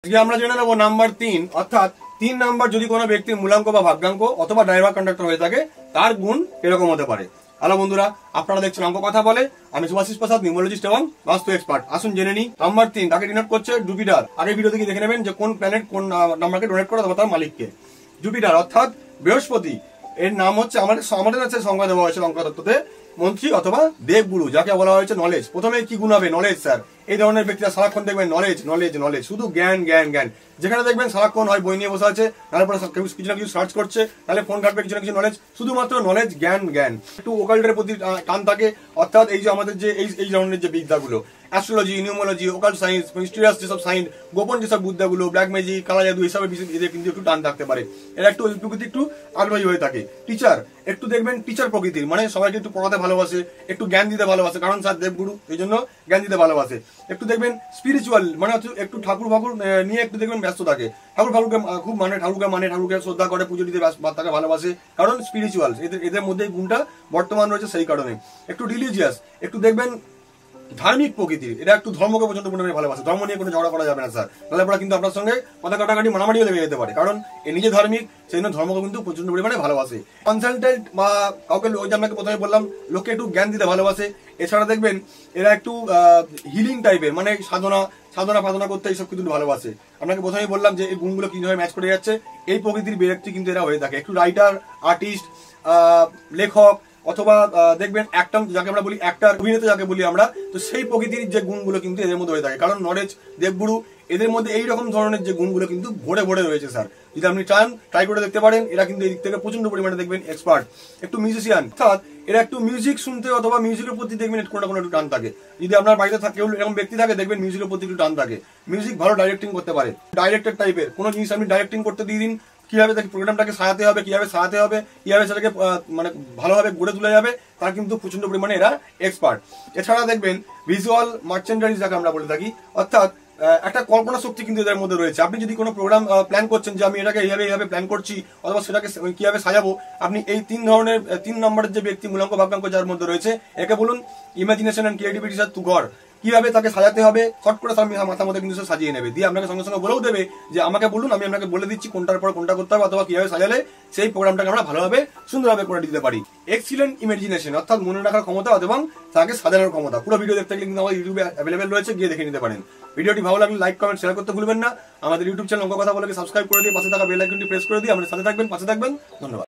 আজকে আমরা জেনে নেব নাম্বার 3 অর্থাৎ 3 নাম্বার যদি কোনো ব্যক্তির মূলাঙ্ক বা ভাগ্যাঙ্ক অথবা ড্রাইভার কন্ডাক্টর হয়ে থাকে তার গুণ এরকম হতে পারে। হ্যালো বন্ধুরা, আপনারা দেখছেন অঙ্ক কথা বলে। আমি সুভাষিস প্রসাদ, নিউমোলজিস্ট এবং বাস্তু এক্সপার্ট। আসুন জেনে নিই। নাম্বার 3 তাকে ডিনোট করছে জুপিটার। আগের ভিডিও থেকে দেখে নেবেন যে কোন প্ল্যানেট কোন নাম্বারকে ডোনেট করে অথবা তার মালিককে। জুপিটার অর্থাৎ বৃহস্পতি, এর নাম হচ্ছে আমাদের কাছে সংজ্ঞা দেওয়া হয়েছে অঙ্কতত্ত্বতে মন্ত্রী অথবা দেবগুরু, যাকে বলা হয়েছে নলেজ। প্রথমে কি গুণ হবে? Knowledge sir. এই ধরনের ব্যক্তিরা সারাক্ষণ দেখবেন নলেজ নলেজ নলেজ, শুধু জ্ঞান জ্ঞান জ্ঞান। যেখানে দেখবেন সারাক্ষণ হয় বই নিয়ে বসে আছে, নাহলে পরে কিছু না কিছু সার্চ করছে, নাহলে ফোন ঘাটবে, কিছু না কিছু নলেজ, শুধুমাত্র নলেজ জ্ঞান জ্ঞান। একটু ওকাল্টের প্রতি টান থাকে, অর্থাৎ এই যে আমাদের যে এই ধরনের যে বিদ্যাগুলো, অ্যাস্ট্রোলজি, নিউমোলজি, ওকাল্ট সায়েন্স, মিস্টিরিয়াস যেসব সায়েন্স, গোপন যেসব বিদ্যাগুলো, ব্ল্যাক ম্যাজিক, কালা জাদু, এইসবের বিষয় এদের কিন্তু একটু টান থাকতে পারে। এরা একটু ওই প্রকৃতি একটু আগ্রহী হয়ে থাকে। টিচার একটু দেখবেন টিচার প্রকৃতির, মানে সবাইকে একটু পড়াতে ভালোবাসে, একটু জ্ঞান দিতে ভালোবাসে, কারণ স্যার দেবগুরু, এই জন্য জ্ঞান দিতে ভালোবাসে। একটু দেখবেন স্পিরিচুয়াল, মানে হচ্ছে একটু ঠাকুর ফাকুর নিয়ে একটু দেখবেন ব্যস্ত থাকে। ঠাকুরকে খুব ঠাকুরকে শ্রদ্ধা করে, পুজো দিতে তাকে ভালোবাসে, কারণ স্পিরিচুয়াল। এদের মধ্যে গুণটা বর্তমান রয়েছে সেই কারণে। একটু রিলিজিয়াস, একটু দেখবেন ধার্মিক প্রকৃতির, এটা একটু ধর্মকে প্রচন্ড পরিমাণে ভালোবাসে। ধর্ম নিয়ে কোনো ঝগড়া করা যাবে না স্যার, তাহলে পরে কিন্তু আপনার সঙ্গে কথা কাটাকাটি মারামারিও লেগে যেতে পারে, কারণ এ নিজে ধার্মিক, সেই জন্য ধর্মকে কিন্তু প্রচন্ড পরিমাণে ভালোবাসে। কনসালটেন্ট বা কাউকে, ওই যে আপনাকে প্রথমে বললাম, লোককে একটু জ্ঞান দিতে ভালোবাসে। এছাড়া দেখবেন এরা একটু হিলিং টাইপের, মানে সাধনা করতে এইসব কিন্তু ভালোবাসে। আপনাকে প্রথমেই বললাম যে এই গুণগুলো কিভাবে ম্যাচ করে যাচ্ছে, এই প্রকৃতির ব্যক্তি কিন্তু এরা হয়ে থাকে। একটু রাইটার, আর্টিস্ট, লেখক, অথবা দেখবেন অ্যাক্টর, যাকে আমরা বলি অ্যাক্টর, অভিনেতা যাকে বলি আমরা, তো সেই প্রকৃতির যে গুণগুলো কিন্তু এদের মধ্যে হয়ে থাকে। কারণ নলেজ, দেবগুরু, এদের মধ্যে এইরকম ধরনের যে গুণগুলো কিন্তু ভরে ভরে রয়েছে স্যার। যদি আপনি চান ট্রাই করে দেখতে পারেন, এরা কিন্তু এই দিক থেকে প্রচন্ড পরিমাণে দেখবেন এক্সপার্ট। একটু মিউজিশিয়ান, অর্থাৎ এরা একটু মিউজিক শুনতে অথবা মিউজিকের প্রতি দেখবেন কোনো না কোনো একটু টান থাকে। যদি আপনার বাড়িতে কেউ এরকম ব্যক্তি থাকে, দেখবেন মিউজিকের প্রতি একটু টান থাকে। মিউজিক ভালো ডাইরেক্টিং করতে পারে। ডাইরেক্টর টাইপের কোনো জিনিস আপনি ডাইরেক্টিং করতে দিয়ে দিন, কিভাবে তাকে প্রোগ্রামটাকে সাজাতে হবে, কিভাবে সেটাকে মানে ভালোভাবে গড়ে তোলা যাবে, তার কিন্তু প্রচন্ড পরিমাণে এরা এক্সপার্ট। এছাড়া দেখবেন ভিজুয়াল মার্চেন্ডাইজ, যাকে আমরা বলে থাকি, অর্থাৎ একটা কল্পনা শক্তি কিন্তু এদের মধ্যে রয়েছে। আপনি যদি কোনো প্রোগ্রাম প্ল্যান করছেন যে আমি এটাকে এইভাবে প্ল্যান করছি, অথবা সেটাকে কিভাবে সাজাবো, আপনি এই 3 নম্বরের যে ব্যক্তি মূলাঙ্ক ভাগ্যাঙ্ক যার মধ্যে রয়েছে, একে বলুন imagination and creativity sir to God. কিভাবে তাকে সাজাতে হবে শর্ট করে মাথার মধ্যে কিন্তু সাজিয়ে নেবে, দিয়ে আপনাকে সঙ্গে সঙ্গে বলেও দেবে যে আমাকে বলুন, আমি আপনাকে বলে দিচ্ছি কোনটার পর কোনটা করতে হবে, অথবা কিভাবে সাজালে সেই প্রোগ্রামটাকে আমরা ভালোভাবে সুন্দরভাবে করে দিতে পারি। এক্সিলেন্ট ইমাজিনেশন, অর্থাৎ মনে রাখার ক্ষমতা এবং তাকে সাজানোর ক্ষমতা। পুরো ভিডিও দেখতে গেলে কিন্তু আমাদের ইউটিউবে অ্যাভেলেবেল রয়েছে, গিয়ে দেখে নিতে পারেন। ভিডিওটি ভালো লাগলে লাইক, কমেন্ট, শেয়ার করতে ভুলবেন না। আমাদের ইউটিউব চ্যানেল অঙ্ক কথা বলে সাবস্ক্রাইব করে দিয়ে পাশে থাকা বেল আইকনটি প্রেস করে দিয়ে আমাদের সাথে থাকবেন, পাশে থাকবেন। ধন্যবাদ।